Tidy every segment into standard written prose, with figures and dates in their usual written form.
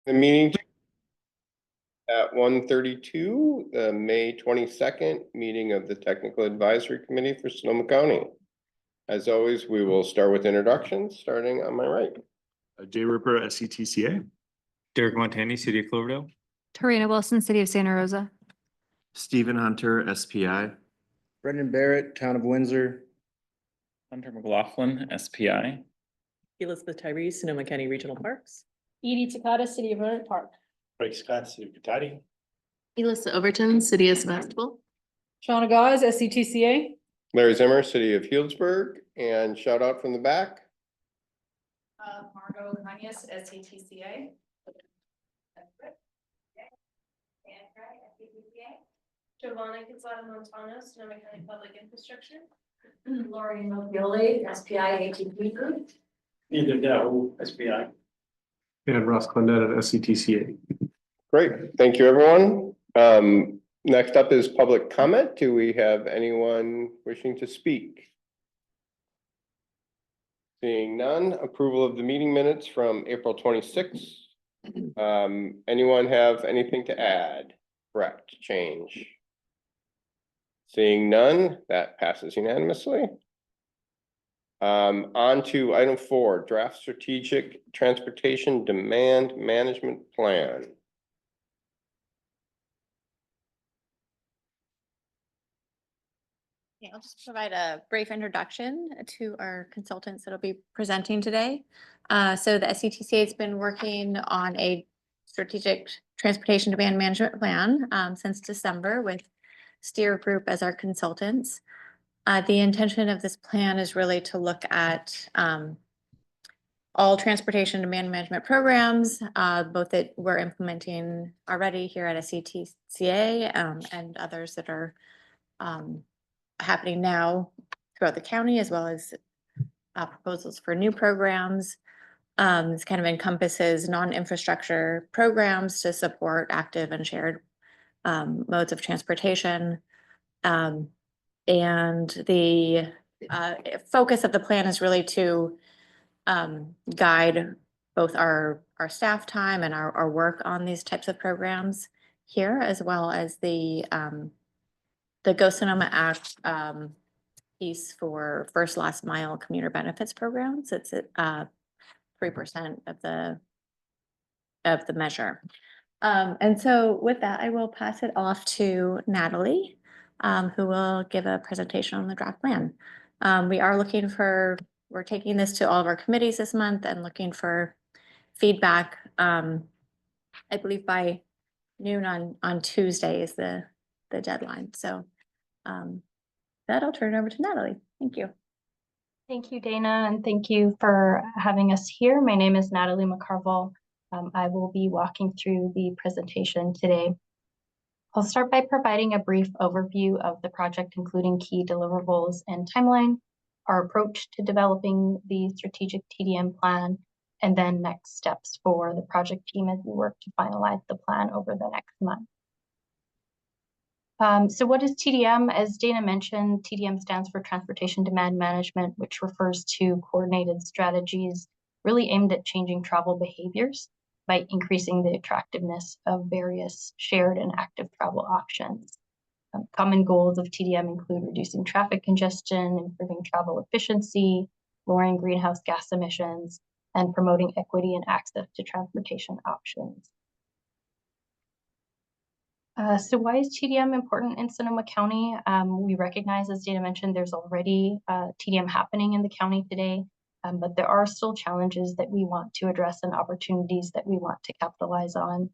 The meeting at 1:32, the May 22nd meeting of the Technical Advisory Committee for Sonoma County. As always, we will start with introductions, starting on my right. Jay Ripper, SCTCA. Derek Montani, City of Cloverdale. Tarina Wilson, City of Santa Rosa. Stephen Hunter, SPI. Brendan Barrett, Town of Windsor. Hunter McLaughlin, SPI. Elizabeth Tyree, Sonoma County Regional Parks. Edie Takata, City of Roanoke Park. Frank Scott, City of Cotati. Elissa Overton, City of Sebastopol. Shauna Gause, SCTCA. Larry Zimmer, City of Healdsburg, and shout out from the back. Margot Kanyas, SCTCA. Giovanna Quezada Montano, Sonoma County Public Infrastructure. Lori Mobioli, SPI ATP Group. Neither Dow, SPI. And Ross Clendett at SCTCA. Great, thank you, everyone. Next up is public comment. Do we have anyone wishing to speak? Seeing none, approval of the meeting minutes from April 26th. Anyone have anything to add? Correct, change? Seeing none, that passes unanimously. On to item 4, draft strategic transportation demand management plan. Yeah, I'll just provide a brief introduction to our consultants that'll be presenting today. So the SCTCA has been working on a strategic transportation demand management plan since December with Steer Group as our consultants. The intention of this plan is really to look at all transportation demand management programs, both that we're implementing already here at SCTCA and others that are happening now throughout the county, as well as proposals for new programs. This kind of encompasses non-infrastructure programs to support active and shared modes of transportation. And the focus of the plan is really to guide both our staff time and our work on these types of programs here, as well as the Go Sonoma Act piece for first last mile commuter benefits programs. It's at 3% of the measure. And so with that, I will pass it off to Natalie, who will give a presentation on the draft plan. We're taking this to all of our committees this month and looking for feedback. I believe by noon on Tuesday is the deadline. So that I'll turn it over to Natalie. Thank you. Thank you, Dana, and thank you for having us here. My name is Natalie McCarville. I will be walking through the presentation today. I'll start by providing a brief overview of the project, including key deliverables and timeline, our approach to developing the strategic TDM plan, and then next steps for the project team as we work to finalize the plan over the next month. So what is TDM? As Dana mentioned, TDM stands for Transportation Demand Management, which refers to coordinated strategies really aimed at changing travel behaviors by increasing the attractiveness of various shared and active travel options. Common goals of TDM include reducing traffic congestion, improving travel efficiency, lowering greenhouse gas emissions, and promoting equity and access to transportation options. So why is TDM important in Sonoma County? We recognize, as Dana mentioned, there's already TDM happening in the county today, but there are still challenges that we want to address and opportunities that we want to capitalize on.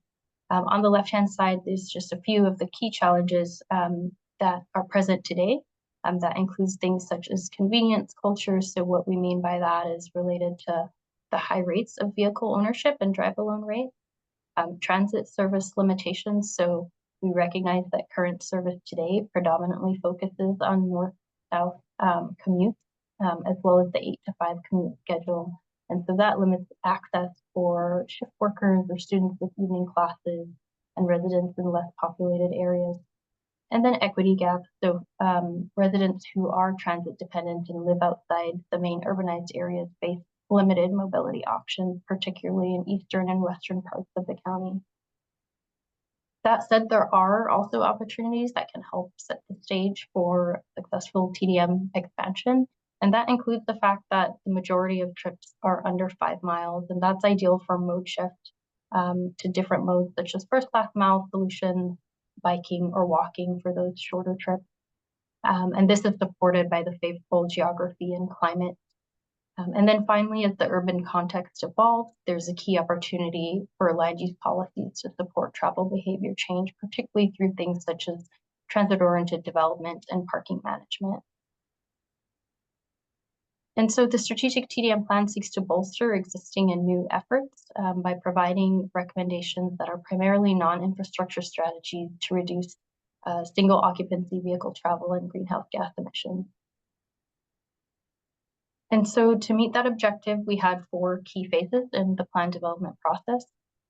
On the left-hand side, there's just a few of the key challenges that are present today. That includes things such as convenience culture. So what we mean by that is related to the high rates of vehicle ownership and drive-alone rate, transit service limitations. So we recognize that current service today predominantly focuses on north-south commutes, as well as the 8 to 5 commute schedule. And so that limits access for shift workers or students with evening classes and residents in less populated areas. And then equity gaps. So residents who are transit dependent and live outside the main urbanized areas face limited mobility options, particularly in eastern and western parts of the county. That said, there are also opportunities that can help set the stage for successful TDM expansion. And that includes the fact that the majority of trips are under 5 miles, and that's ideal for mode shift to different modes such as first class mile solutions, biking or walking for those shorter trips. And this is supported by the favorable geography and climate. And then finally, as the urban context evolves, there's a key opportunity for land use policies to support travel behavior change, particularly through things such as transit-oriented development and parking management. And so the strategic TDM plan seeks to bolster existing and new efforts by providing recommendations that are primarily non-infrastructure strategies to reduce single occupancy vehicle travel and greenhouse gas emissions. And so to meet that objective, we had 4 key phases in the plan development process.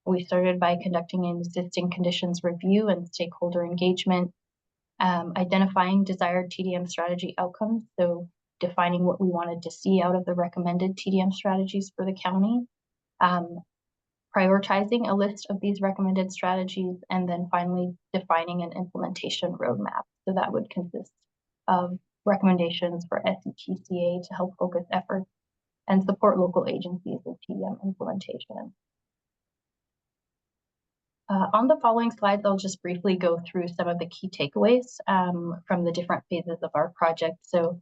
We started by conducting an existing conditions review and stakeholder engagement, identifying desired TDM strategy outcomes, so defining what we wanted to see out of the recommended TDM strategies for the county, prioritizing a list of these recommended strategies, and then finally defining an implementation roadmap. So that would consist of recommendations for SCTCA to help focus efforts and support local agencies with TDM implementation. On the following slides, I'll just briefly go through some of the key takeaways from the different phases of our project. So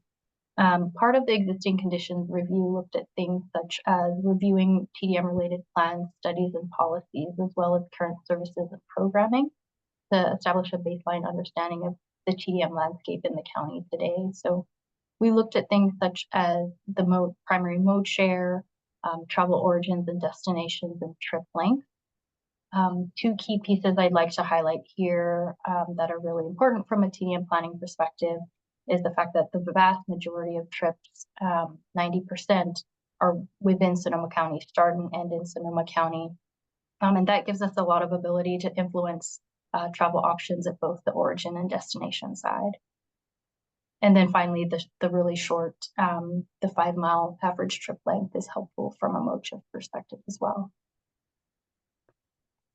part of the existing conditions review looked at things such as reviewing TDM-related plans, studies, and policies, as well as current services and programming to establish a baseline understanding of the TDM landscape in the county today. So we looked at things such as the primary mode share, travel origins and destinations, and trip length. 2 key pieces I'd like to highlight here that are really important from a TDM planning perspective is the fact that the vast majority of trips, 90%, are within Sonoma County, start and end in Sonoma County. And that gives us a lot of ability to influence travel options at both the origin and destination side. And then finally, the really short, the 5-mile average trip length is helpful from a mode shift perspective as well.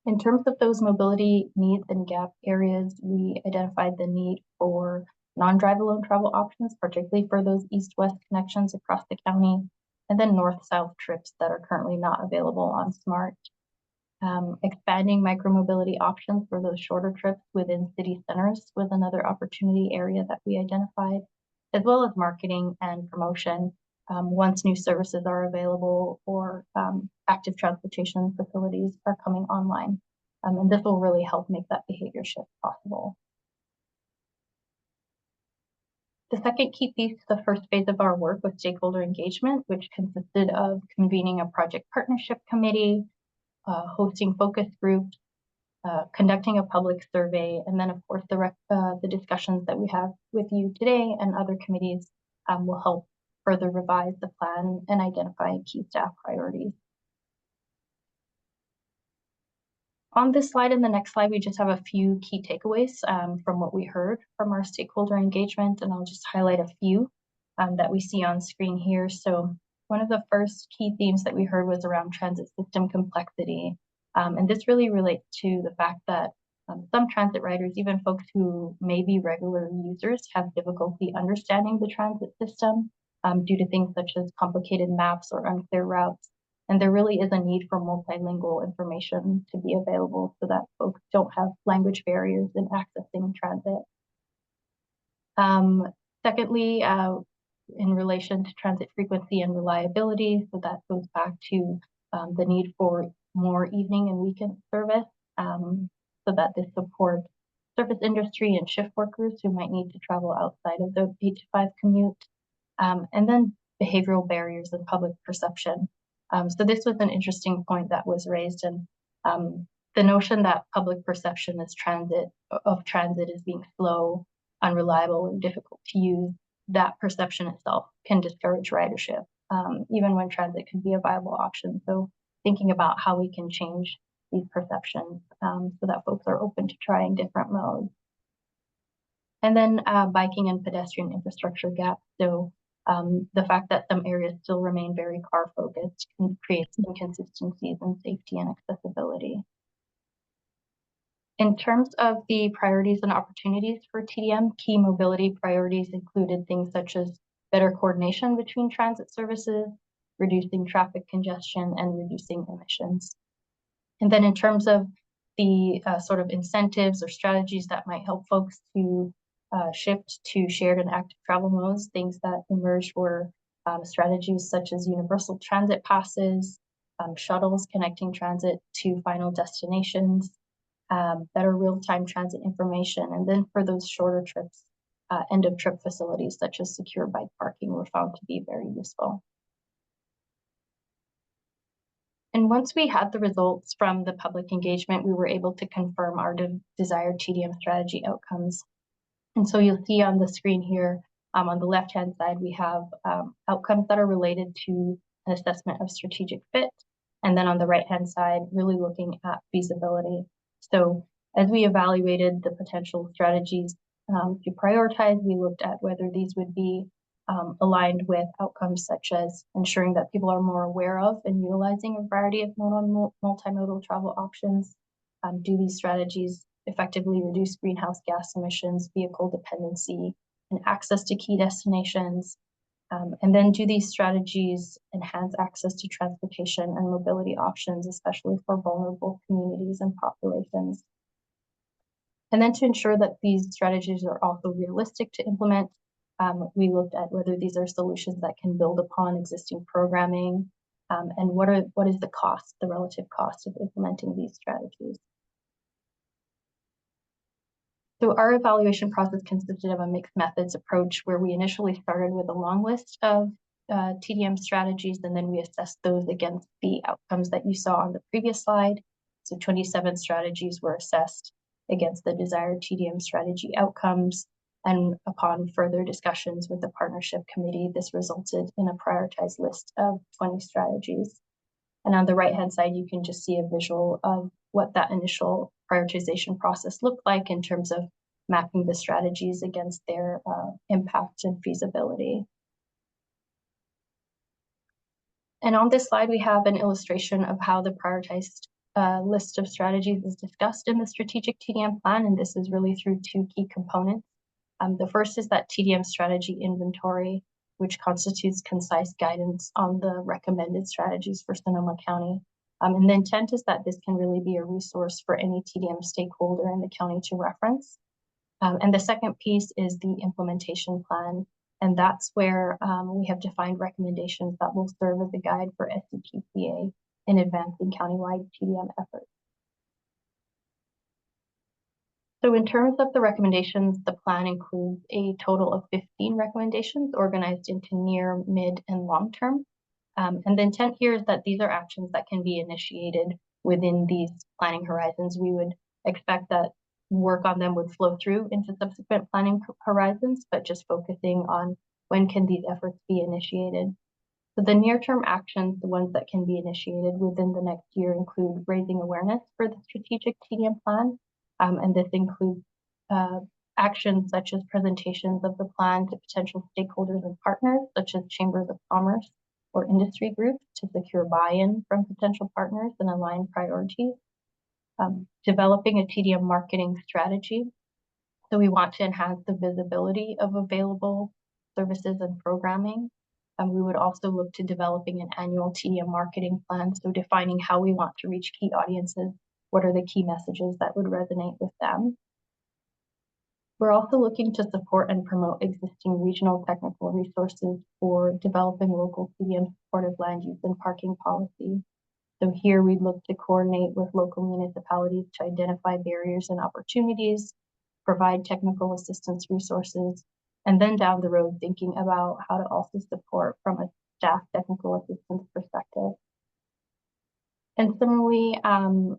In terms of those mobility needs and gap areas, we identified the need for non-drive alone travel options, particularly for those east-west connections across the county, and then north-south trips that are currently not available on SMART. Expanding micromobility options for those shorter trips within city centers was another opportunity area that we identified, as well as marketing and promotion once new services are available or active transportation facilities are coming online. And this will really help make that behavior shift possible. The second key piece, the first phase of our work, was stakeholder engagement, which consisted of convening a project partnership committee, hosting focus groups, conducting a public survey, and then of course the discussions that we have with you today and other committees will help further revise the plan and identify key staff priorities. On this slide and the next slide, we just have a few key takeaways from what we heard from our stakeholder engagement, and I'll just highlight a few that we see on screen here. So one of the first key themes that we heard was around transit system complexity. And this really relates to the fact that some transit riders, even folks who may be regular users, have difficulty understanding the transit system due to things such as complicated maps or unclear routes. And there really is a need for multilingual information to be available so that folks don't have language barriers in accessing transit. Secondly, in relation to transit frequency and reliability, so that goes back to the need for more evening and weekend service so that this supports service industry and shift workers who might need to travel outside of the 8 to 5 commute. And then behavioral barriers and public perception. So this was an interesting point that was raised, and the notion that public perception of transit is being slow, unreliable, and difficult to use, that perception itself can discourage ridership, even when transit can be a viable option. So thinking about how we can change these perceptions so that folks are open to trying different modes. And then biking and pedestrian infrastructure gaps. So The fact that some areas still remain very car focused can create inconsistencies in safety and accessibility. In terms of the priorities and opportunities for TDM, key mobility priorities included things such as better coordination between transit services, reducing traffic congestion, and reducing emissions. And then in terms of the sort of incentives or strategies that might help folks to shift to shared and active travel modes, things that emerged were strategies such as universal transit passes, shuttles connecting transit to final destinations, better real-time transit information, and then for those shorter trips, end-of-trip facilities such as secure bike parking were found to be very useful. And once we had the results from the public engagement, we were able to confirm our desired TDM strategy outcomes. And so you'll see on the screen here, on the left-hand side, we have outcomes that are related to an assessment of strategic fit. And then on the right-hand side, really looking at feasibility. So as we evaluated the potential strategies to prioritize, we looked at whether these would be aligned with outcomes such as ensuring that people are more aware of and utilizing a variety of multimodal travel options. Do these strategies effectively reduce greenhouse gas emissions, vehicle dependency, and access to key destinations? And then do these strategies enhance access to transportation and mobility options, especially for vulnerable communities and populations? And then to ensure that these strategies are also realistic to implement, we looked at whether these are solutions that can build upon existing programming, and what is the cost, the relative cost of implementing these strategies. So our evaluation process consisted of a mixed methods approach where we initially started with a long list of TDM strategies, and then we assessed those against the outcomes that you saw on the previous slide. So 27 strategies were assessed against the desired TDM strategy outcomes. And upon further discussions with the partnership committee, this resulted in a prioritized list of 20 strategies. And on the right-hand side, you can just see a visual of what that initial prioritization process looked like in terms of mapping the strategies against their impact and feasibility. And on this slide, we have an illustration of how the prioritized list of strategies is discussed in the strategic TDM plan, and this is really through two key components. The first is that TDM strategy inventory, which constitutes concise guidance on the recommended strategies for Sonoma County. And the intent is that this can really be a resource for any TDM stakeholder in the county to reference. And the second piece is the implementation plan. And that's where we have defined recommendations that will serve as a guide for SCTCA in advancing countywide TDM efforts. So in terms of the recommendations, the plan includes a total of 15 recommendations organized into near, mid, and long term. And the intent here is that these are actions that can be initiated within these planning horizons. We would expect that work on them would flow through into subsequent planning horizons, but just focusing on when can these efforts be initiated. So the near-term actions, the ones that can be initiated within the next year, include raising awareness for the strategic TDM plan. And this includes actions such as presentations of the plan to potential stakeholders and partners, such as chambers of commerce or industry groups, to secure buy-in from potential partners and align priorities. Developing a TDM marketing strategy. So we want to enhance the visibility of available services and programming. We would also look to developing an annual TDM marketing plan, so defining how we want to reach key audiences, what are the key messages that would resonate with them. We're also looking to support and promote existing regional technical resources for developing local TDM supportive land use and parking policy. So here we'd look to coordinate with local municipalities to identify barriers and opportunities, provide technical assistance resources, and then down the road thinking about how to also support from a staff technical assistance perspective. And similarly,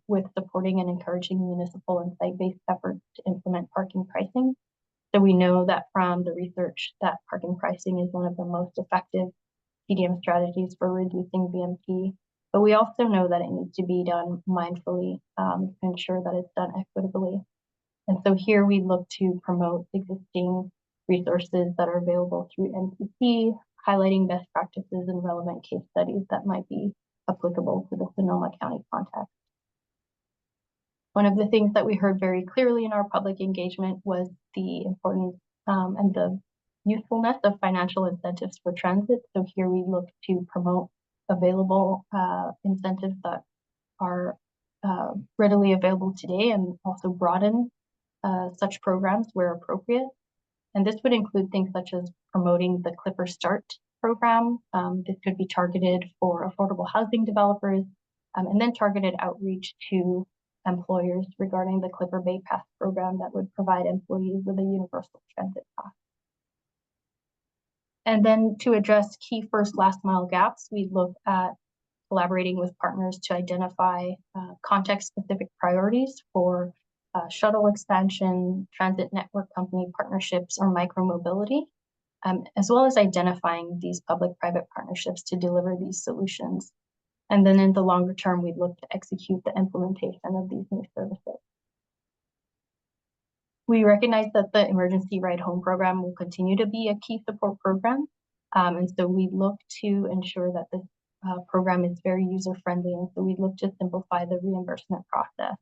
with supporting and encouraging municipal and site-based efforts to implement parking pricing. So we know that from the research that parking pricing is one of the most effective TDM strategies for reducing VMT, but we also know that it needs to be done mindfully to ensure that it's done equitably. And so here we look to promote existing resources that are available through NCP, highlighting best practices and relevant case studies that might be applicable to the Sonoma County context. One of the things that we heard very clearly in our public engagement was the importance and the usefulness of financial incentives for transit. So here we look to promote available incentives that are readily available today and also broaden such programs where appropriate. And this would include things such as promoting the Clipper Start program. This could be targeted for affordable housing developers, and then targeted outreach to employers regarding the Clipper Bay Pass program that would provide employees with a universal transit pass. And then to address key first last mile gaps, we look at collaborating with partners to identify context specific priorities for shuttle expansion, transit network company partnerships, or micromobility, as well as identifying these public-private partnerships to deliver these solutions. And then in the longer term, we'd look to execute the implementation of these new services. We recognize that the Emergency Ride Home program will continue to be a key support program. And so we look to ensure that this program is very user-friendly. And so we look to simplify the reimbursement process.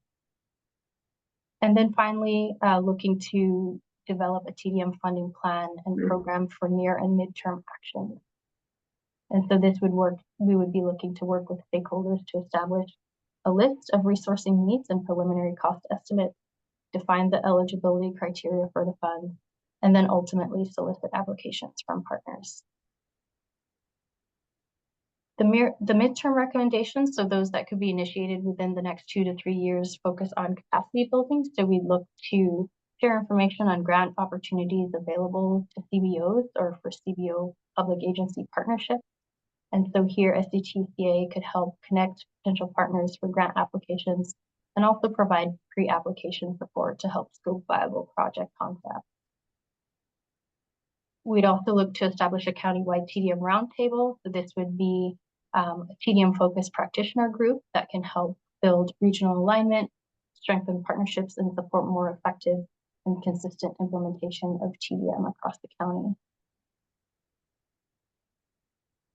And then finally, looking to develop a TDM funding plan and program for near and midterm actions. And so this would work, we would be looking to work with stakeholders to establish a list of resourcing needs and preliminary cost estimates, define the eligibility criteria for the fund, and then ultimately solicit applications from partners. The midterm recommendations, so those that could be initiated within the next 2 to 3 years, focus on capacity building. So we look to share information on grant opportunities available to CBOs or for CBO public agency partnerships. And so here SCTCA could help connect potential partners for grant applications and also provide pre-application support to help scope viable project concepts. We'd also look to establish a countywide TDM roundtable. So this would be a TDM-focused practitioner group that can help build regional alignment, strengthen partnerships, and support more effective and consistent implementation of TDM across the county.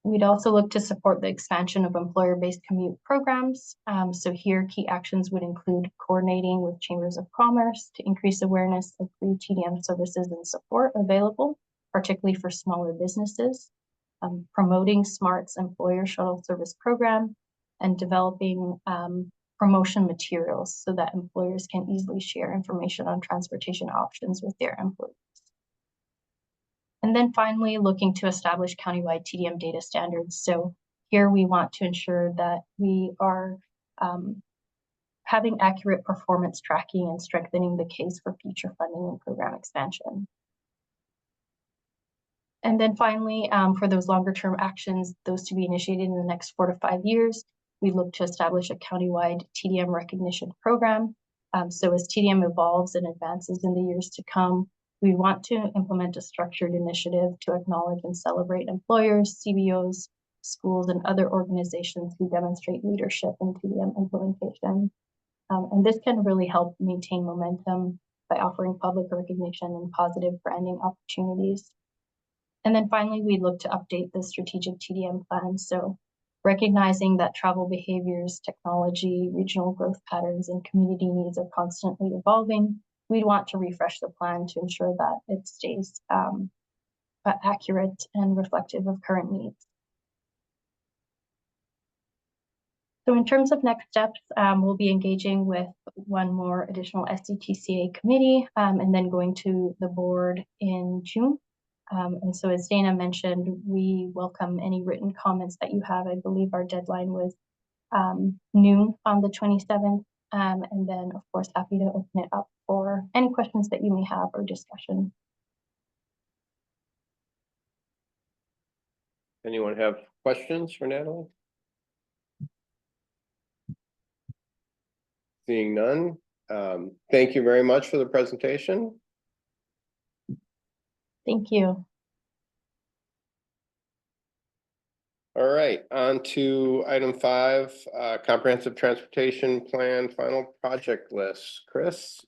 We'd also look to support the expansion of employer-based commute programs. So here, key actions would include coordinating with chambers of commerce to increase awareness of free TDM services and support available, particularly for smaller businesses, promoting SMART's employer shuttle service program, and developing promotion materials so that employers can easily share information on transportation options with their employees. And then finally, looking to establish countywide TDM data standards. So here we want to ensure that we are having accurate performance tracking and strengthening the case for future funding and program expansion. And then finally, for those longer term actions, those to be initiated in the next 4 to 5 years, we look to establish a countywide TDM recognition program. So as TDM evolves and advances in the years to come, we want to implement a structured initiative to acknowledge and celebrate employers, CBOs, schools, and other organizations who demonstrate leadership in TDM implementation. And this can really help maintain momentum by offering public recognition and positive branding opportunities. And then finally, we look to update the strategic TDM plan. So recognizing that travel behaviors, technology, regional growth patterns, and community needs are constantly evolving, we'd want to refresh the plan to ensure that it stays accurate and reflective of current needs. So in terms of next steps, we'll be engaging with one more additional SCTCA committee and then going to the board in June. And so as Dana mentioned, we welcome any written comments that you have. I believe our deadline was noon on the 27th. And then, of course, happy to open it up for any questions that you may have or discussion. Anyone have questions for Natalie? Seeing none, thank you very much for the presentation. Thank you. All right, on to item 5, comprehensive transportation plan final project list. Chris?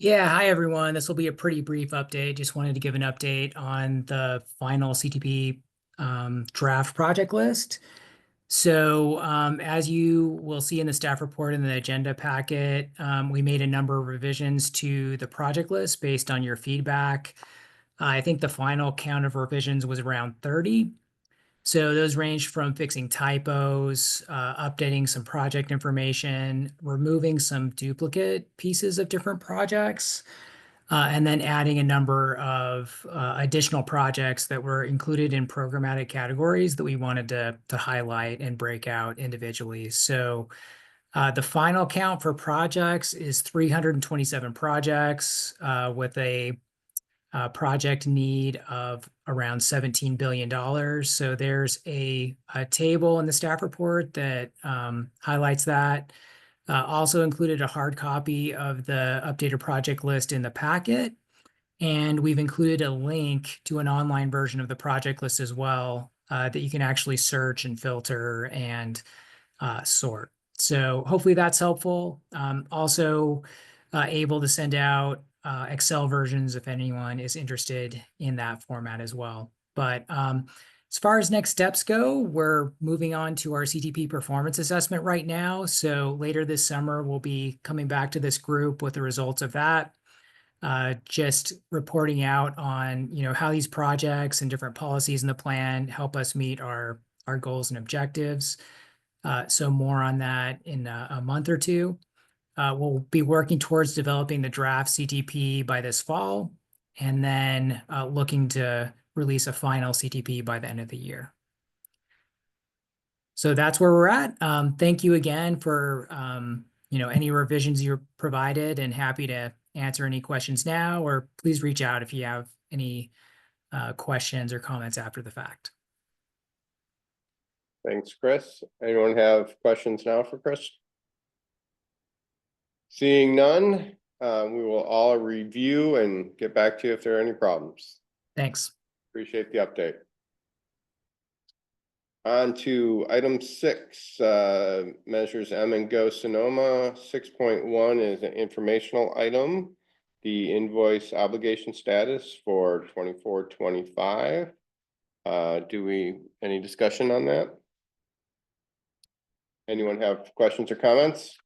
Yeah, hi everyone. This will be a pretty brief update. Just wanted to give an update on the final CTP draft project list. So as you will see in the staff report in the agenda packet, we made a number of revisions to the project list based on your feedback. I think the final count of revisions was around 30. So those range from fixing typos, updating some project information, removing some duplicate pieces of different projects, and then adding a number of additional projects that were included in programmatic categories that we wanted to highlight and break out individually. So the final count for projects is 327 projects with a project need of around $17 billion. So there's a table in the staff report that highlights that. Also included a hard copy of the updated project list in the packet. And we've included a link to an online version of the project list as well that you can actually search and filter and sort. So hopefully that's helpful. Also able to send out Excel versions if anyone is interested in that format as well. But as far as next steps go, we're moving on to our CTP performance assessment right now. So later this summer, we'll be coming back to this group with the results of that. Just reporting out on, how these projects and different policies in the plan help us meet our goals and objectives. So more on that in a month or two. We'll be working towards developing the draft CTP by this fall, and then looking to release a final CTP by the end of the year. So that's where we're at. Thank you again for any revisions you provided, and happy to answer any questions now, or please reach out if you have any questions or comments after the fact. Thanks, Chris. Anyone have questions now for Chris? Seeing none, we will all review and get back to you if there are any problems. Thanks. Appreciate the update. On to item 6, measures M and Go Sonoma. 6.1 is an informational item. The invoice obligation status for 24-25. Any discussion on that? Anyone have questions or comments?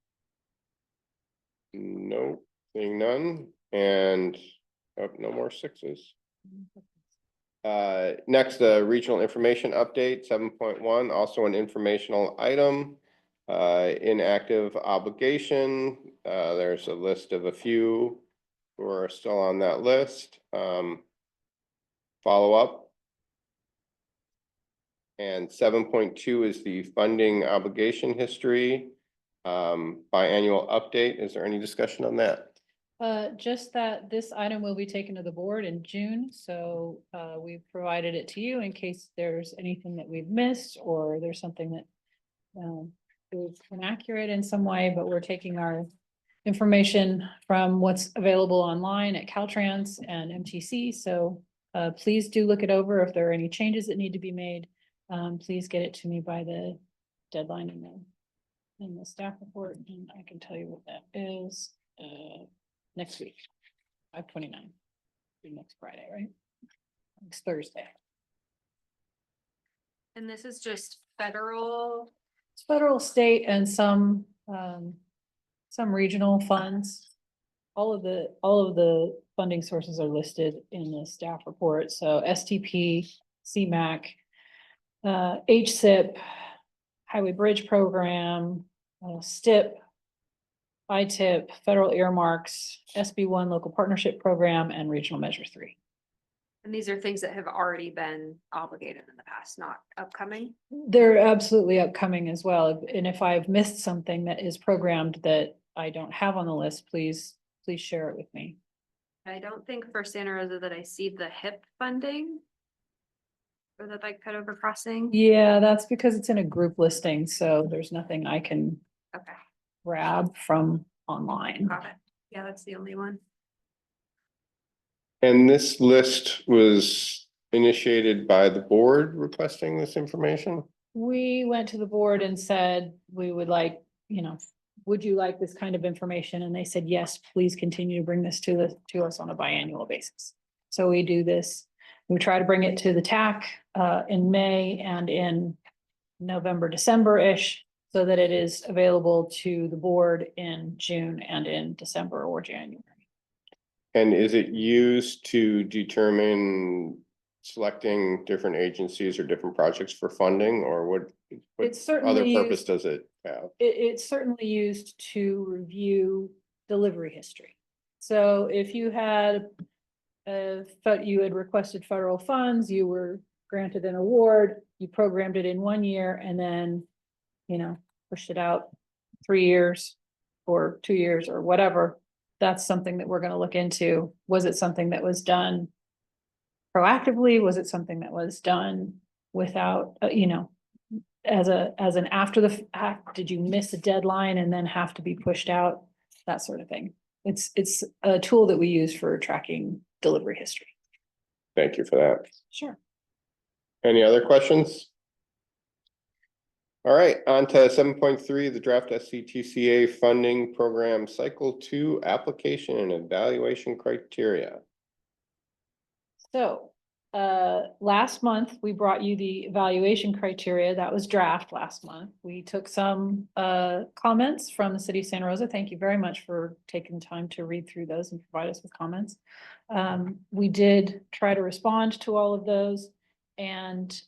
No, seeing none, and no more 6s. Next, the regional information update, 7.1, also an informational item. Inactive obligation. There's a list of a few who are still on that list. Follow up. And 7.2 is the funding obligation history. Biannual update. Is there any discussion on that? Just that this item will be taken to the board in June, so we've provided it to you in case there's anything that we've missed, or there's something that is inaccurate in some way, but we're taking our information from what's available online at Caltrans and MTC, so please do look it over. If there are any changes that need to be made, please get it to me by the deadline in the staff report, and I can tell you what that is. Next week, 5/29, next Friday, right? Next Thursday. And this is just federal. It's federal, state, and some regional funds. All of the funding sources are listed in the staff report. So STP, CMAC, HSIP, Highway Bridge Program, STIP, ITIP, federal earmarks, SB1 local partnership program, and regional measure 3. And these are things that have already been obligated in the past, not upcoming. They're absolutely upcoming as well. And if I've missed something that is programmed that I don't have on the list, please share it with me. I don't think for Santa Rosa that I see the HIP funding for the bike ped over crossing. Yeah, that's because it's in a group listing, so there's nothing I can Okay, grab from online. got it. Yeah, that's the only one. And this list was initiated by the board requesting this information? We went to the board and said we would like, would you like this kind of information? And they said, yes, please continue to bring this to us on a biannual basis. So we do this, we try to bring it to the TAC in May and in November, December-ish, so that it is available to the board in June and in December or January. And is it used to determine selecting different agencies or different projects for funding, or what It's other certainly purpose used, does it have? it's certainly used to review delivery history. So if you had you had requested federal funds, you were granted an award, you programmed it in 1 year and then, you know, pushed it out 3 years or 2 years or whatever. That's something that we're going to look into. Was it something that was done proactively? Was it something that was done without, you know, as an after the fact? Did you miss a deadline and then have to be pushed out? That sort of thing. It's a tool that we use for tracking delivery history. Thank you for that. Sure. Any other questions? All right, on to 7.3, the draft SCTCA funding program cycle 2 application and evaluation criteria. So, last month, we brought you the evaluation criteria. That was draft last month. We took some, comments from the city of Santa Rosa. Thank you very much for taking time to read through those and provide us with comments. We did try to respond to all of those, and,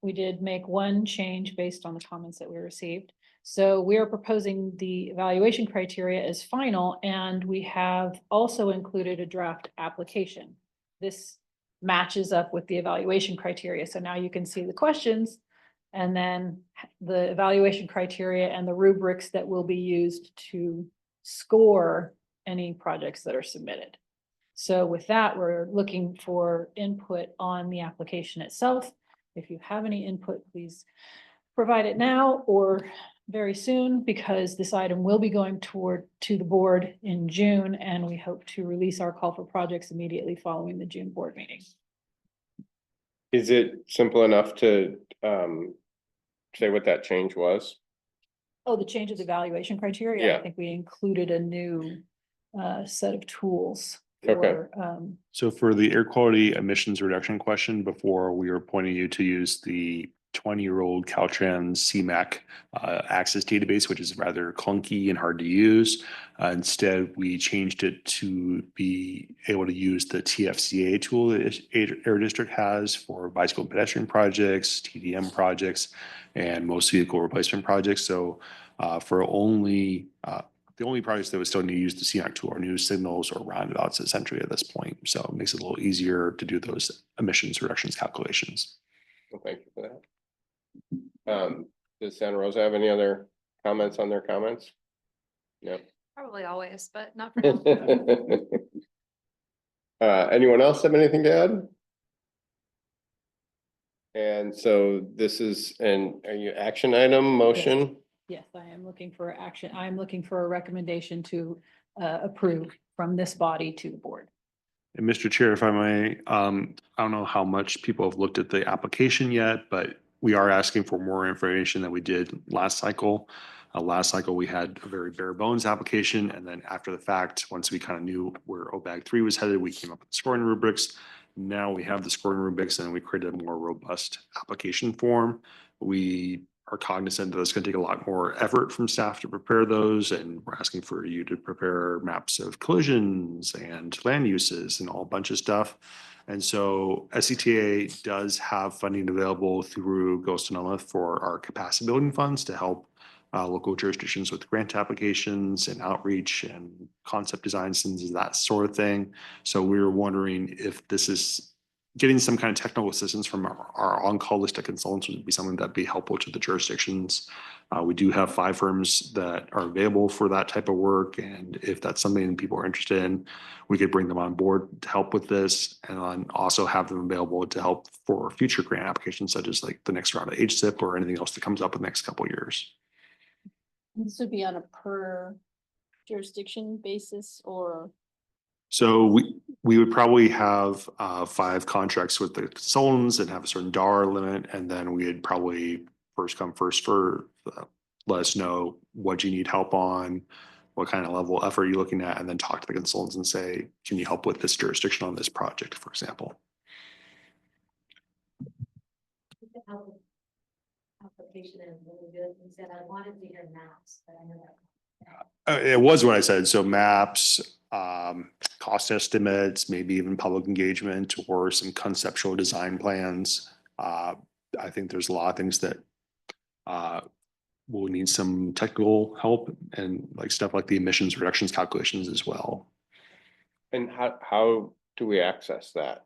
we did make one change based on the comments that we received. So we are proposing the evaluation criteria as final, and we have also included a draft application. This matches up with the evaluation criteria. So now you can see the questions and then the evaluation criteria and the rubrics that will be used to score any projects that are submitted. So with that, we're looking for input on the application itself. If you have any input, please provide it now or very soon, because this item will be going to the board in June, and we hope to release our call for projects immediately following the June board meeting. Is it simple enough to say what that change was? Oh, the change of the evaluation criteria? Yeah. I think we included a new set of tools. Okay. So for the air quality emissions reduction question, before we were pointing you to use the 20-year-old Caltrans CMAQ access database, which is rather clunky and hard to use. Instead, we changed it to be able to use the TFCA tool that Air District has for bicycle and pedestrian projects, TDM projects, and most vehicle replacement projects. So for the only projects that would still need to use the CMAQ tool are new signals or roundabouts essentially at this point. So it makes it a little easier to do those emissions reductions calculations. Well, thank you for that. Does Santa Rosa have any other comments on their comments? No. Probably always, but not for now. Anyone else have anything to add? And so this is are you action item motion? Yes, I am looking for action. I am looking for a recommendation to approve from this body to the board. And Mr. Chair, if I may, I don't know how much people have looked at the application yet, but we are asking for more information than we did last cycle. Last cycle, we had a very bare bones application. And then after the fact, once we kind of knew where OBAG 3 was headed, we came up with scoring rubrics. Now we have the scoring rubrics and we created a more robust application form. We are cognizant that it's going to take a lot more effort from staff to prepare those. And we're asking for you to prepare maps of collisions and land uses and all a bunch of stuff. And so SCTA does have funding available through Ghost and for our capacity building funds to help local jurisdictions with grant applications and outreach and concept designs and that sort of thing. So we were wondering if this is getting some kind of technical assistance from our on-call list of consultants would be something that'd be helpful to the jurisdictions. We do have 5 firms that are available for that type of work. And if that's something people are interested in, we could bring them on board to help with this and also have them available to help for future grant applications, such as like the next round of HSIP or anything else that comes up in the next couple of years. This would be on a per jurisdiction basis or? So we would probably have 5 contracts with the consultants and have a certain dollar limit, and then we'd probably first come first for let us know what you need help on, what kind of level of effort you're looking at, and then talk to the consultants and say, can you help with this jurisdiction on this project, for example? Application is really good. You said I wanted to hear maps, but I know that. It was what I said. So maps, cost estimates, maybe even public engagement or some conceptual design plans. I think there's a lot of things that will need some technical help and like stuff like the emissions reductions calculations as well. And how do we access that?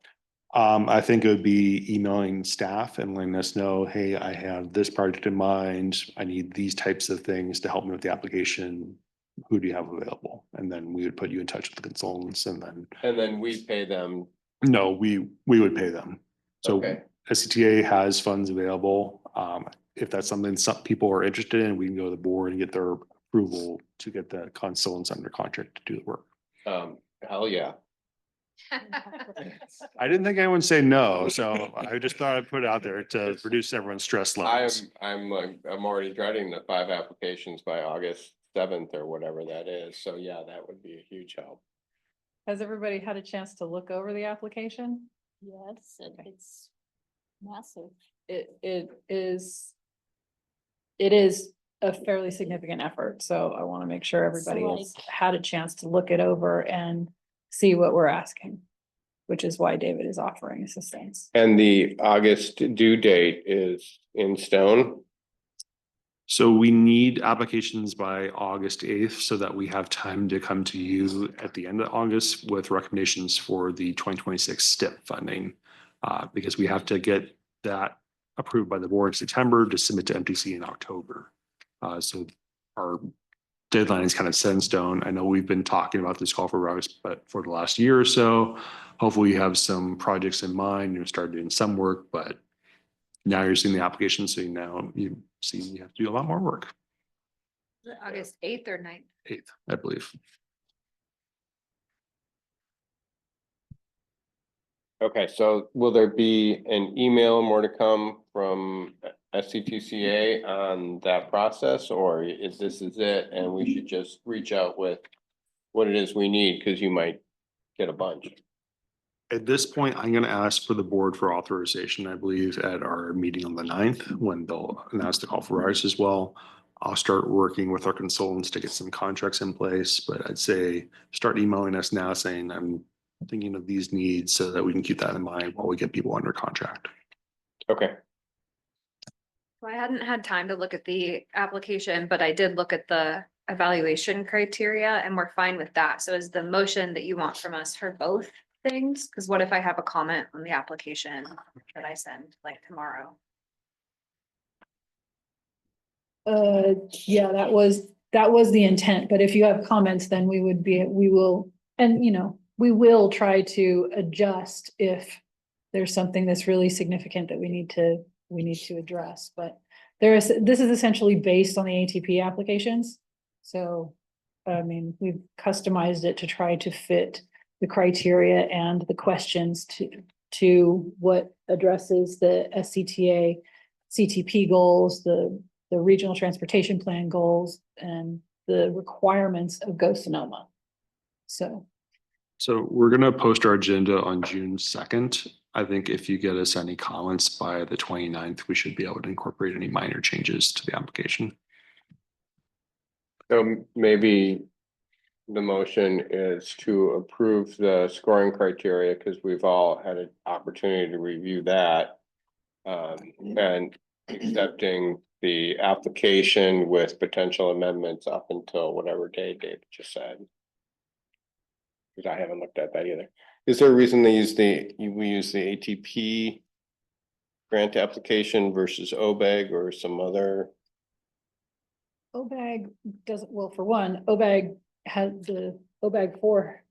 I think it would be emailing staff and letting us know, hey, I have this project in mind. I need these types of things to help me with the application. Who do you have available? And then we would put you in touch with the consultants and then we pay them. no, we would pay them. So Okay. SCTA has funds available. If that's something some people are interested in, we can go to the board and get their approval to get the consultants under contract to do the work. Hell yeah. I didn't think anyone would say no, so I just thought I'd put it out there to reduce everyone's stress levels. I'm already dreading the 5 applications by August 7th or whatever that is. So yeah, that would be a huge help. Has everybody had a chance to look over the application? Yes, and it's massive. It is a fairly significant effort, so I want to make sure everybody has had a chance to look it over and see what we're asking, which is why David is offering assistance. And the August due date is in stone. So we need applications by August 8th so that we have time to come to you at the end of August with recommendations for the 2026 STIP funding. Because we have to get that approved by the board in September to submit to MTC in October. So our deadline is kind of set in stone. I know we've been talking about this call for August, but for the last year or so, hopefully you have some projects in mind, you start doing some work, but now you're seeing the application, so now you see you have to do a lot more work. August 8th or 9th? 8th, I believe. Okay, so will there be an email more to come from SCTCA on that process, or is this it and we should just reach out with what it is we need, because you might get a bunch? At this point, I'm gonna ask for the board for authorization, I believe, at our meeting on the 9th, when they'll announce the call for rise as well. I'll start working with our consultants to get some contracts in place, but I'd say start emailing us now saying I'm thinking of these needs so that we can keep that in mind while we get people under contract. Okay. Well, I hadn't had time to look at the application, but I did look at the evaluation criteria and we're fine with that. So is the motion that you want from us for both things? Because what if I have a comment on the application that I send like tomorrow? Yeah, that was the intent, but if you have comments, then we will try to adjust if there's something that's really significant that we need to address, but this is essentially based on the ATP applications. So, I mean, we've customized it to try to fit the criteria and the questions to what addresses the SCTA, CTP goals, the regional transportation plan goals, and the requirements of Sonoma. So we're gonna post our agenda on June 2nd. I think if you get us any comments by the 29th, we should be able to incorporate any minor changes to the application. So maybe the motion is to approve the scoring criteria, because we've all had an opportunity to review that. And accepting the application with potential amendments up until whatever day David just said. Because I haven't looked at that either. Is there a reason we use the ATP grant application versus OBEG or some other? OBAG doesn't, well, for one, OBAG has the OBAG 4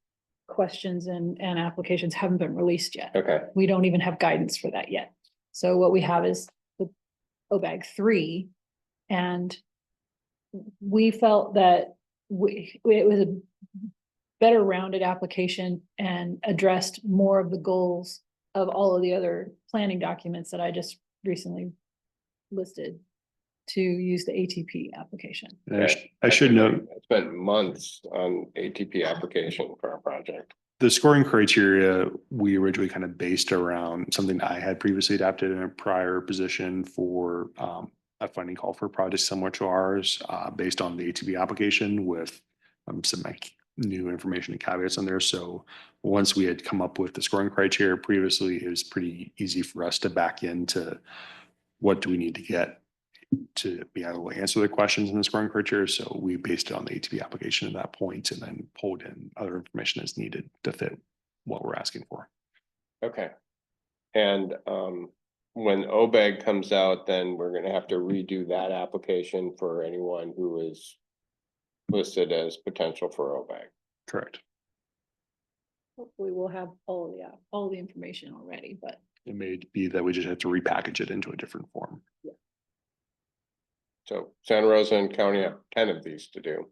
questions and applications haven't been released yet. Okay. We don't even have guidance for that yet. So what we have is the OBAG 3, and we felt that it was a better rounded application and addressed more of the goals of all of the other planning documents that I just recently listed. to use the ATP application. And I should note, I spent months on ATP application for our project. the scoring criteria, we originally kind of based around something that I had previously adapted in a prior position for a funding call for projects similar to ours, based on the ATP application with some like new information and caveats on there. So once we had come up with the scoring criteria previously, it was pretty easy for us to back into what do we need to get to be able to answer the questions in the scoring criteria. So we based it on the ATP application at that point and then pulled in other information as needed to fit what we're asking for. Okay. And when OBEG comes out, then we're gonna have to redo that application for anyone who is listed as potential for OBEG. Correct. Hopefully we'll have all the information already, but It may be that we just have to repackage it into a different form. So Santa Rosa and County have 10 of these to do.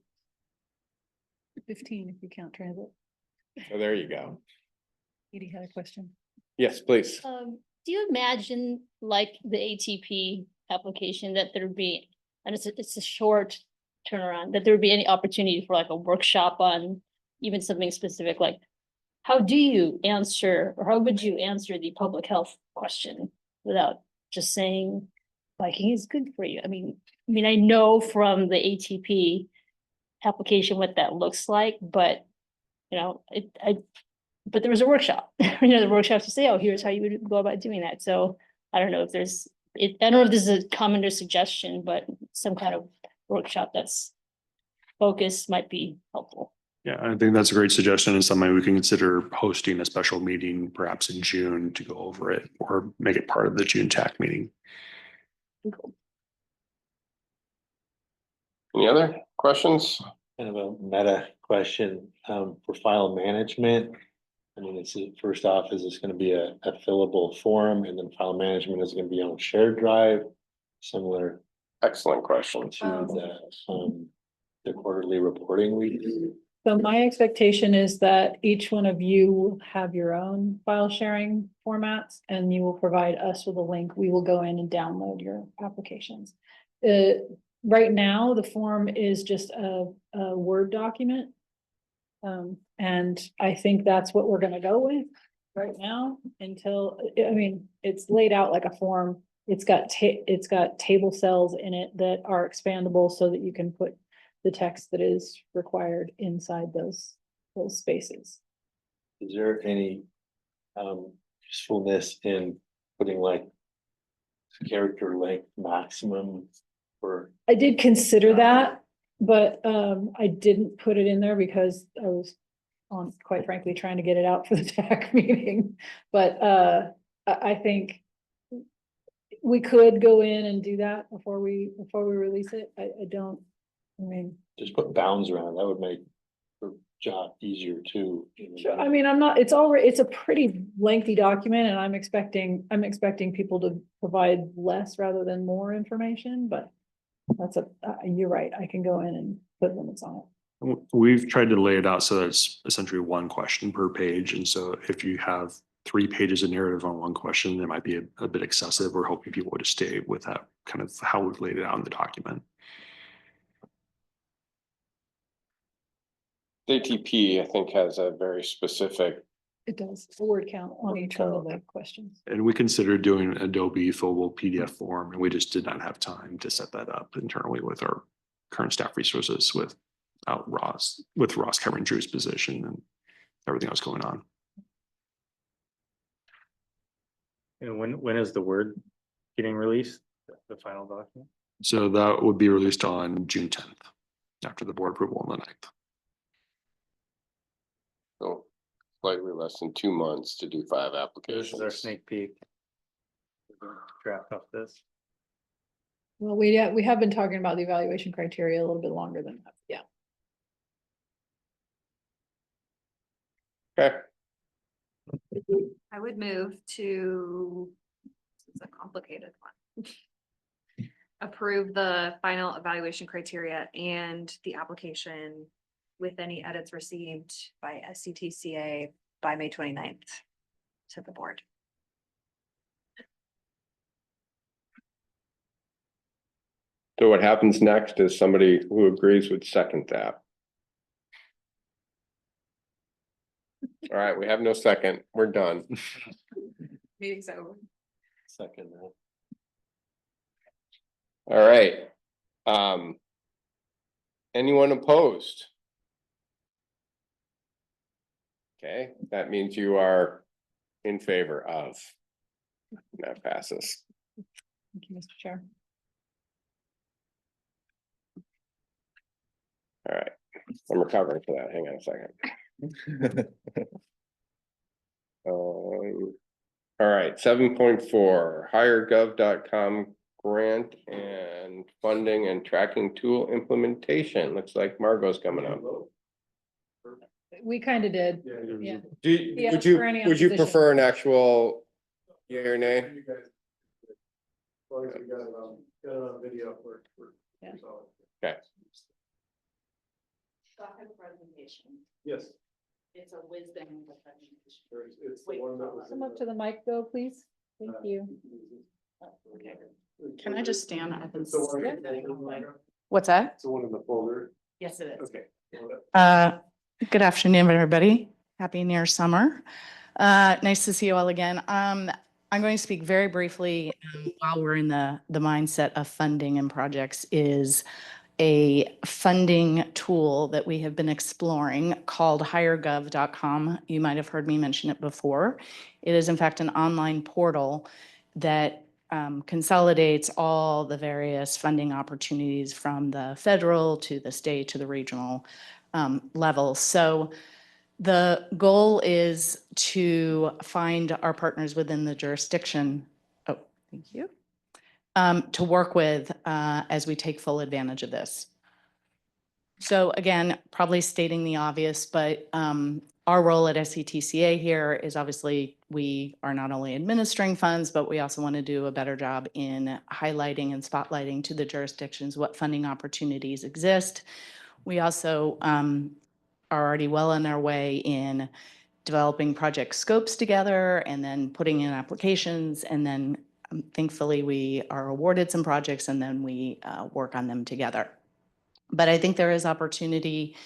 15 if you count transit. So there you go. Edie had a question. Yes, please. Do you imagine like the ATP application that there'd be, and it's a short turnaround, that there would be any opportunity for like a workshop on even something specific, like how do you answer, or how would you answer the public health question without just saying biking is good for you? I mean, I know from the ATP application what that looks like, but but there was a workshop, the workshop to say, oh, here's how you would go about doing that. So I don't know if I don't know if this is a comment or suggestion, but some kind of workshop that's focused might be helpful. Yeah, I think that's a great suggestion and something we can consider hosting a special meeting perhaps in June to go over it or make it part of the June TAC meeting. Cool. Any other questions? Kind of a meta question, for file management. I mean, first off, is this gonna be a fillable form, and then file management is gonna be on a shared drive? Similar Excellent question. to the quarterly reporting we do. So my expectation is that each one of you will have your own file sharing formats and you will provide us with a link. We will go in and download your applications. Right now, the form is just a Word document. And I think that's what we're gonna go with right now until, I mean, it's laid out like a form. It's got table cells in it that are expandable so that you can put the text that is required inside those spaces. Is there any usefulness in putting like character length maximum for? I did consider that, but I didn't put it in there because I was quite frankly, trying to get it out for the TAC meeting. But I think we could go in and do that before we release it. I mean, Just put bounds around, that would make the job easier too. sure, I mean, it's a pretty lengthy document and I'm expecting people to provide less rather than more information, but you're right, I can go in and put limits on it. We've tried to lay it out so that it's essentially one question per page. And so if you have 3 pages of narrative on one question, that might be a bit excessive. We're hoping people would stay with that kind of how we've laid it out in the document. ATP, I think, has a very specific. It does, a word count on each one of the questions. And we considered doing Adobe fillable PDF form, and we just did not have time to set that up internally with our current staff resources with Ross covering Drew's position and everything else going on. And when is the Word getting released, the final document? So that would be released on June 10th after the board approval on the 9th. So slightly less than 2 months to do 5 This applications. is our sneak peek. We're going to draft off this. Well, we have been talking about the evaluation criteria a little bit longer than that, yeah. Okay, I would move to, this is a complicated one. Approve the final evaluation criteria and the application with any edits received by SCTCA by May 29th to the board. So what happens next is somebody who agrees would second that. All right, we have no second. We're done. Meeting's over. Second. All right. Anyone opposed? Okay, that means you are in favor of. That passes. Thank you, Mr. Chair. All right, I'm recovering for that. Hang on a second. All right, 7.4, hiregov.com grant and funding and tracking tool implementation. Looks like Margot's coming up. We kind of did. Yeah. Would asked for any you opposition. prefer an actual yea or nay? As long as we got it on video for. Yeah. Okay. Presentation. Yes. It's a wisdom presentation. It's the one that was. Come up to the mic though, please. Thank you. Can I just stand up and? It's the one in the folder. What's that? It's the one in the folder. Yes, it is. Okay. Good afternoon, everybody. Happy near summer. Nice to see you all again. I'm going to speak very briefly while we're in the mindset of funding and projects is a funding tool that we have been exploring called hiregov.com. You might have heard me mention it before. It is in fact an online portal that consolidates all the various funding opportunities from the federal to the state to the regional level. So the goal is to find our partners within the jurisdiction. Oh, thank you. To work with as we take full advantage of this. So again, probably stating the obvious, but our role at SCTCA here is obviously we are not only administering funds, but we also want to do a better job in highlighting and spotlighting to the jurisdictions what funding opportunities exist. We also are already well on our way in developing project scopes together and then putting in applications, and then thankfully we are awarded some projects and then we work on them together. But I think there is opportunity.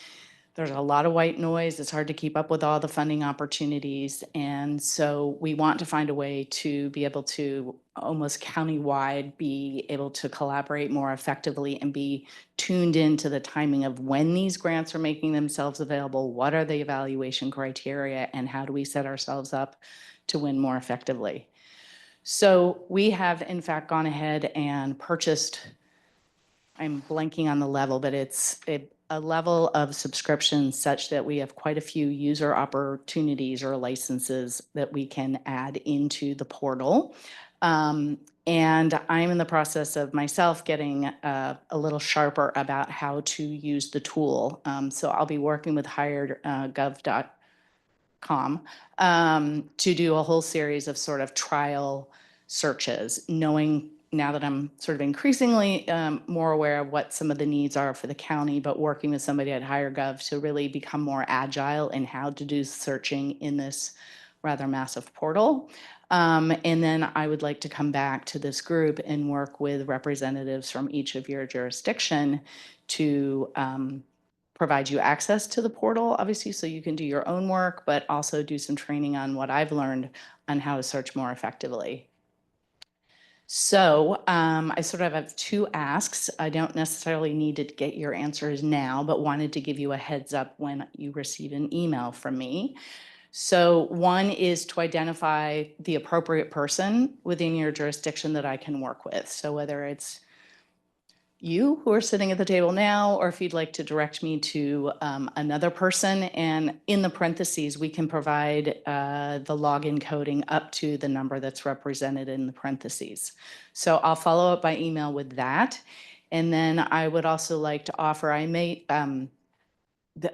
There's a lot of white noise. It's hard to keep up with all the funding opportunities. And so we want to find a way to be able to almost countywide be able to collaborate more effectively and be tuned into the timing of when these grants are making themselves available, what are the evaluation criteria, and how do we set ourselves up to win more effectively. So we have in fact gone ahead and purchased, I'm blanking on the level, but it's a level of subscription such that we have quite a few user opportunities or licenses that we can add into the portal. And I'm in the process of myself getting a little sharper about how to use the tool. So I'll be working with hiregov.com to do a whole series of sort of trial searches, knowing now that I'm sort of increasingly more aware of what some of the needs are for the county, but working with somebody at HireGov to really become more agile in how to do searching in this rather massive portal. And then I would like to come back to this group and work with representatives from each of your jurisdiction to provide you access to the portal, obviously, so you can do your own work, but also do some training on what I've learned on how to search more effectively. So I sort of have two asks. I don't necessarily need to get your answers now, but wanted to give you a heads up when you receive an email from me. So one is to identify the appropriate person within your jurisdiction that I can work with. So whether it's you who are sitting at the table now, or if you'd like to direct me to another person, and in the parentheses, we can provide the login coding up to the number that's represented in the parentheses. So I'll follow up by email with that. And then I would also like to offer,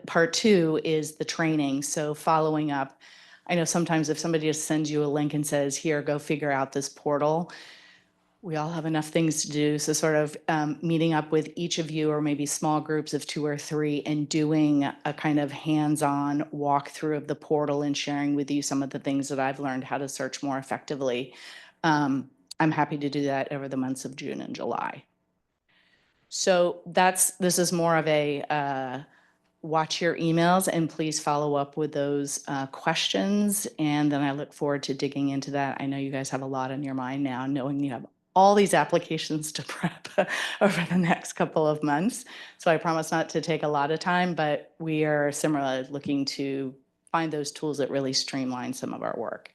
part two is the training. So following up, I know sometimes if somebody just sends you a link and says, here, go figure out this portal, we all have enough things to do. So sort of meeting up with each of you, or maybe small groups of 2 or 3, and doing a kind of hands-on walkthrough of the portal and sharing with you some of the things that I've learned how to search more effectively. I'm happy to do that over the months of June and July. So this is more of a, watch your emails and please follow up with those questions. And then I look forward to digging into that. I know you guys have a lot on your mind now, knowing you have all these applications to prep over the next couple of months. So I promise not to take a lot of time, but we are similarly looking to find those tools that really streamline some of our work.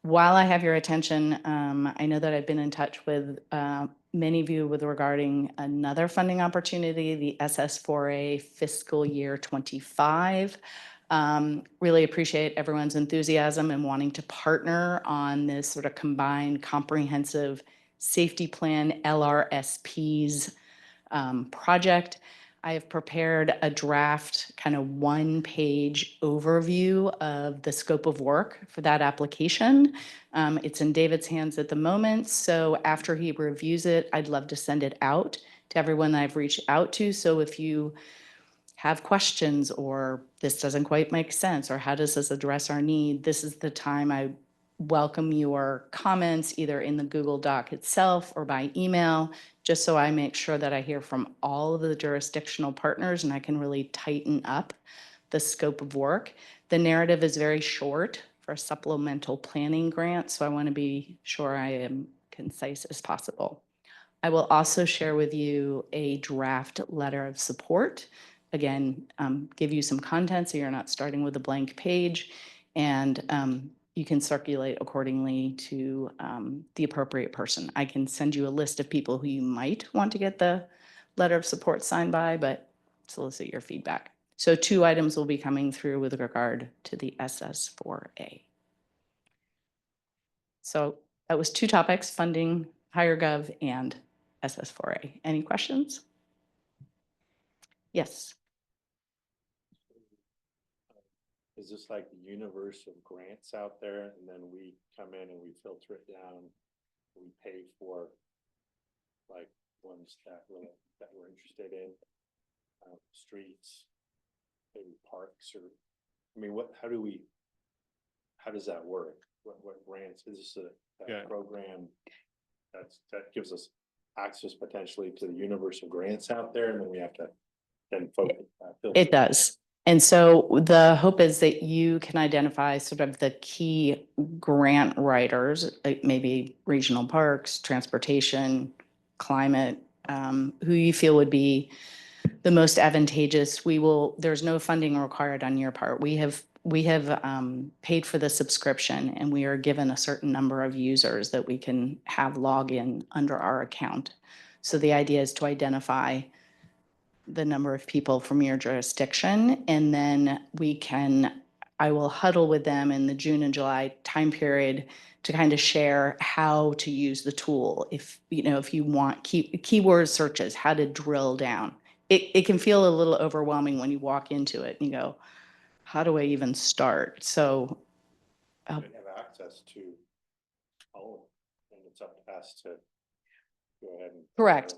While I have your attention, I know that I've been in touch with many of you with regarding another funding opportunity, the SS4A fiscal year 25. Really appreciate everyone's enthusiasm and wanting to partner on this sort of combined comprehensive safety plan LRSPs project. I have prepared a draft kind of one-page overview of the scope of work for that application. It's in David's hands at the moment, so after he reviews it, I'd love to send it out to everyone that I've reached out to. So if you have questions or this doesn't quite make sense or how does this address our need, this is the time I welcome your comments either in the Google Doc itself or by email, just so I make sure that I hear from all of the jurisdictional partners and I can really tighten up the scope of work. The narrative is very short for a supplemental planning grant, so I want to be sure I am concise as possible. I will also share with you a draft letter of support. Again, give you some content so you're not starting with a blank page, and you can circulate accordingly to the appropriate person. I can send you a list of people who you might want to get the letter of support signed by, but solicit your feedback. So 2 items will be coming through with regard to the SS4A. So that was 2 topics, funding, higher gov, and SS4A. Any questions? Yes. Is this like the universe of grants out there and then we come in and we filter it down? We pay for like ones that we're interested in, streets, maybe parks, or, I mean, how does that work? What grants, is this a program that gives us access potentially to the universe of grants out there, and then we have to then focus? It does. And so the hope is that you can identify sort of the key grant writers, like maybe regional parks, transportation, climate, who you feel would be the most advantageous. There's no funding required on your part. We have paid for the subscription and we are given a certain number of users that we can have log in under our account. So the idea is to identify the number of people from your jurisdiction, and then I will huddle with them in the June and July time period to kind of share how to use the tool. If you want keyword searches, how to drill down. It can feel a little overwhelming when you walk into it and you go, how do I even start? So we have access to all, and it's up to us to go ahead and. Correct.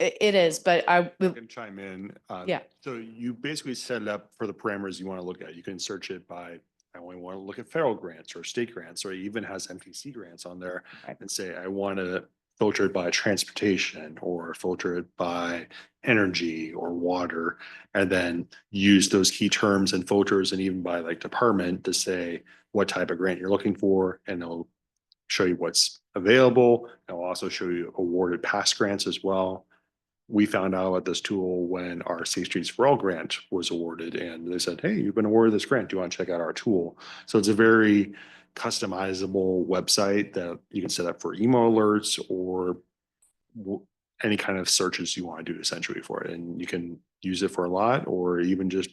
It is, but I can chime in. Yeah. So you basically set it up for the parameters you want to look at. You can search it by, I only want to look at federal grants or state grants, or it even has MTC grants on there, and say, I want to filter it by transportation or filter it by energy or water, and then use those key terms and filters and even by like department to say what type of grant you're looking for, and they'll show you what's available. It'll also show you awarded past grants as well. We found out about this tool when our Safe Streets for All grant was awarded, and they said, hey, you've been awarded this grant. Do you want to check out our tool? So it's a very customizable website that you can set up for email alerts or any kind of searches you want to do essentially for it. And you can use it for a lot, or even just,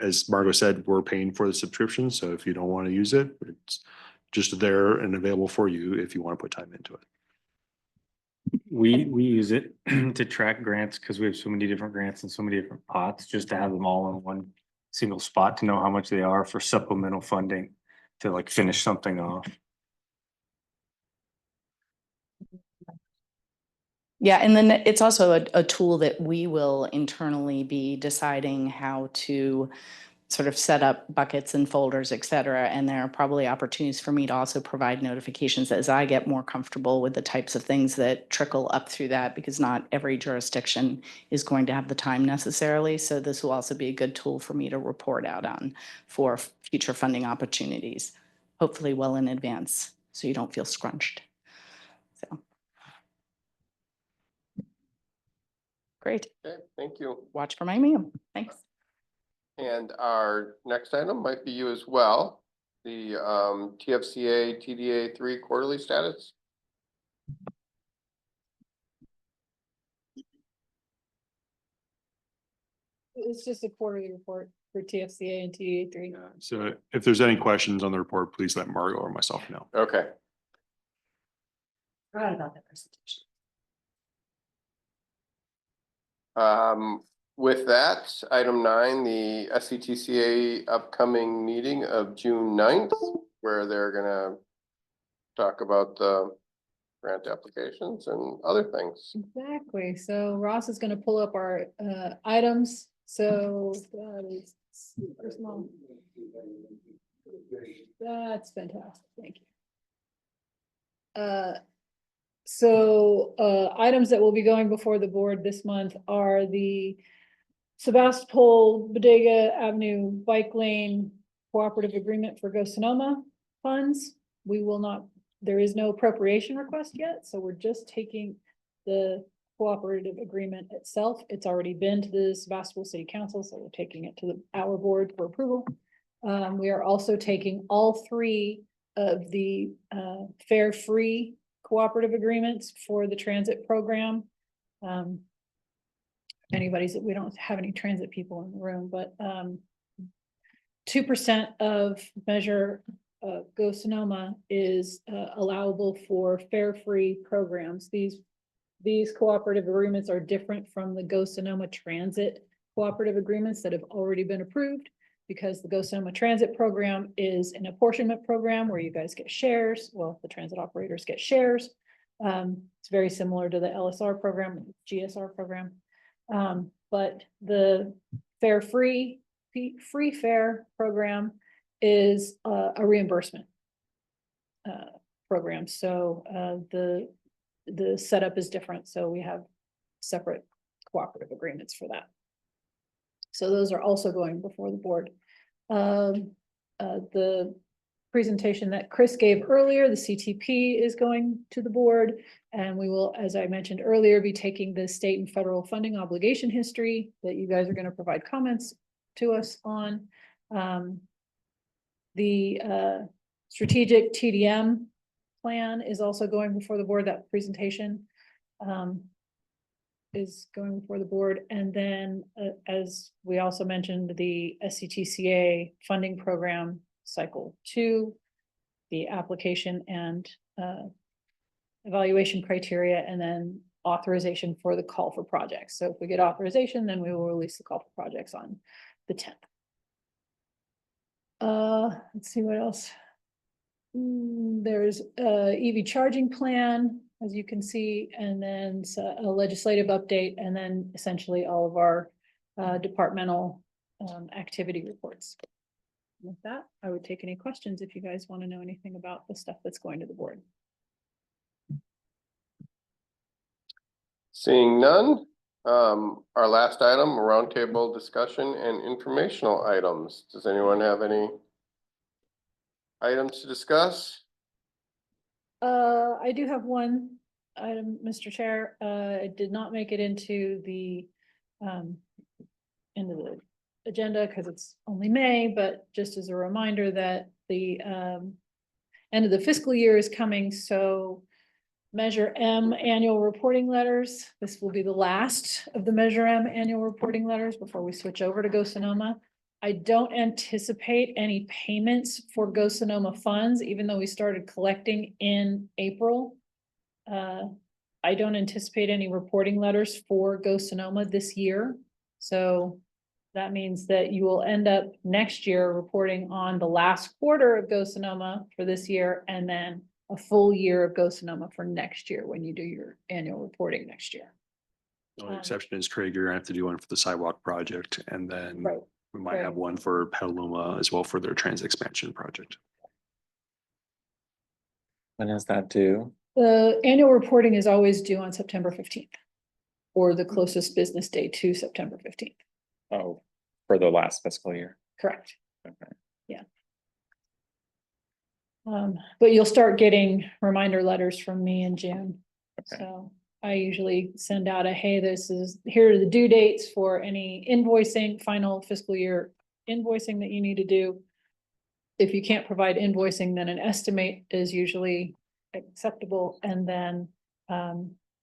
as Margot said, we're paying for the subscription. So if you don't want to use it, it's just there and available for you if you want to put time into it. We use it to track grants because we have so many different grants and so many different pots, just to have them all in one single spot to know how much they are for supplemental funding to like finish something off. Yeah, and then it's also a tool that we will internally be deciding how to sort of set up buckets and folders, et cetera. And there are probably opportunities for me to also provide notifications as I get more comfortable with the types of things that trickle up through that, because not every jurisdiction is going to have the time necessarily. So this will also be a good tool for me to report out on for future funding opportunities, hopefully well in advance, so you don't feel scrunched. So. Great. Okay, thank you. Watch for my email. Thanks. And our next item might be you as well, the TFCA TDA 3 quarterly status. It's just a quarterly report for TFCA and TDA 3. So if there's any questions on the report, please let Margo or myself know. Okay. Forgot about that presentation. With that, item 9, the SCTCA upcoming meeting of June 9th, where they're gonna talk about the grant applications and other things. Exactly. So Ross is going to pull up our items. So that is, where's mom? That's fantastic. Thank you. So items that will be going before the board this month are the Sebastopol Bodega Avenue Bike Lane Cooperative Agreement for Go Sonoma funds. We will not, there is no appropriation request yet, so we're just taking the cooperative agreement itself. It's already been to the Sebastopol City Council, so we're taking it to our board for approval. We are also taking all 3 of the fare-free cooperative agreements for the transit program. Anybody's, we don't have any transit people in the room, but 2% of measure Go Sonoma is allowable for fare-free programs. These cooperative agreements are different from the Go Sonoma transit cooperative agreements that have already been approved, because the Go Sonoma transit program is an apportionment program where you guys get shares. Well, the transit operators get shares. It's very similar to the LSR program, GSR program. But the fare-free fare program is a reimbursement program. So the setup is different. So we have separate cooperative agreements for that. So those are also going before the board. The presentation that Chris gave earlier, the CTP, is going to the board, and we will, as I mentioned earlier, be taking the state and federal funding obligation history that you guys are going to provide comments to us on. The strategic TDM plan is also going before the board. That presentation is going before the board. And then as we also mentioned, the SCTCA funding program cycle 2, the application and evaluation criteria, and then authorization for the call for projects. So if we get authorization, then we will release the call for projects on the 10th. Let's see what else. There's a EV charging plan, as you can see, and then a legislative update, and then essentially all of our departmental activity reports. With that, I would take any questions if you guys want to know anything about the stuff that's going to the board. Seeing none, our last item, roundtable discussion and informational items. Does anyone have any items to discuss? I do have one item, Mr. Chair. It did not make it into the agenda because it's only May, but just as a reminder that the end of the fiscal year is coming, so Measure M annual reporting letters. This will be the last of the Measure M annual reporting letters before we switch over to Go Sonoma. I don't anticipate any payments for Go Sonoma funds, even though we started collecting in April. I don't anticipate any reporting letters for Go Sonoma this year. So that means that you will end up next year reporting on the last quarter of Go Sonoma for this year, and then a full year of Go Sonoma for next year when you do your annual reporting next year. The only exception is, Craig, you're gonna have to do one for the sidewalk project, and then Right. We might have one for Petaluma as well for their trans expansion project. When is that due? The annual reporting is always due on September 15th. Or the closest business day to September 15th. Oh, for the last fiscal year. Correct. Okay. Yeah. But you'll start getting reminder letters from me in June. Okay. So I usually send out a, hey, here are the due dates for any invoicing, final fiscal year invoicing that you need to do. If you can't provide invoicing, then an estimate is usually acceptable. And then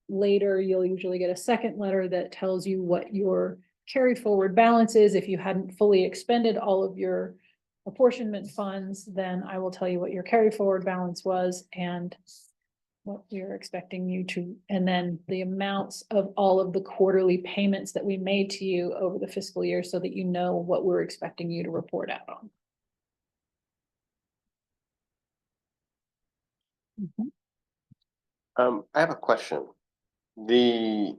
later, you'll usually get a second letter that tells you what your carry forward balance is. If you hadn't fully expended all of your apportionment funds, then I will tell you what your carry forward balance was and what we're expecting you to, and then the amounts of all of the quarterly payments that we made to you over the fiscal year so that you know what we're expecting you to report out on. I have a question. The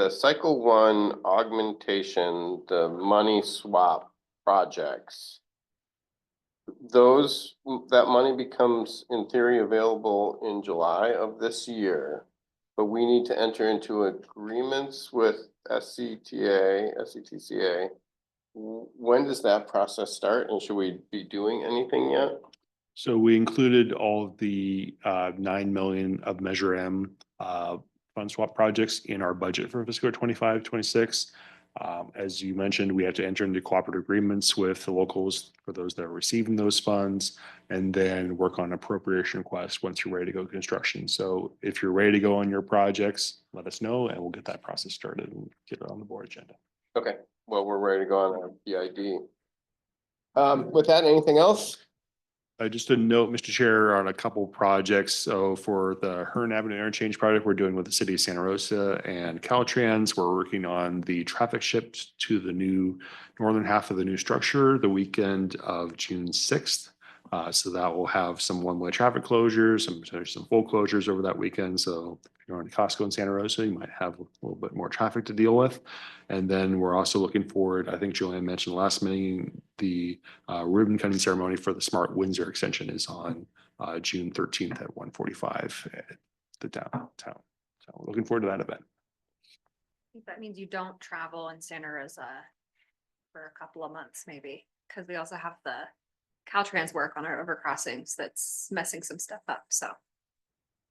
cycle one augmentation, the money swap projects. That money becomes in theory available in July of this year. But we need to enter into agreements with SCTCA. When does that process start and should we be doing anything yet? So we included all of the 9 million of Measure M fund swap projects in our budget for fiscal year 25-26. As you mentioned, we had to enter into cooperative agreements with the locals for those that are receiving those funds, and then work on appropriation requests once you're ready to go construction. So if you're ready to go on your projects, let us know and we'll get that process started and get it on the board agenda. Okay, well, we're ready to go on our PID. With that, anything else? Just a note, Mr. Chair, on a couple projects. So for the Hearn Avenue interchange project, we're doing with the city of Santa Rosa and Caltrans. We're working on the traffic shift to the new northern half of the new structure the weekend of June 6th. So that will have some one-way traffic closures, some full closures over that weekend. So if you're on Costco in Santa Rosa, you might have a little bit more traffic to deal with. And then we're also looking forward, I think Joanne mentioned last meeting, the ribbon cutting ceremony for the Smart Windsor extension is on June 13th at 1:45 at the downtown. So looking forward to that event. I think that means you don't travel in Santa Rosa for a couple of months, maybe, because we also have the Caltrans work on our overcrossings that's messing some stuff up, so.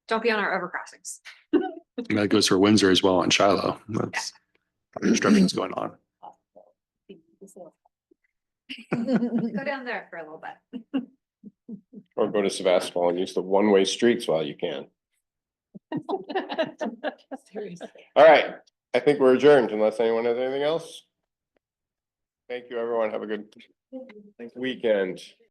Don't be on our overcrossings. And that goes for Windsor as well on Shiloh. That's construction's going on. Go down there for a little bit. Or go to Sebastopol and use the one-way streets while you can. Seriously. All right, I think we're adjourned unless anyone has anything else. Thank you, everyone. Have a good weekend.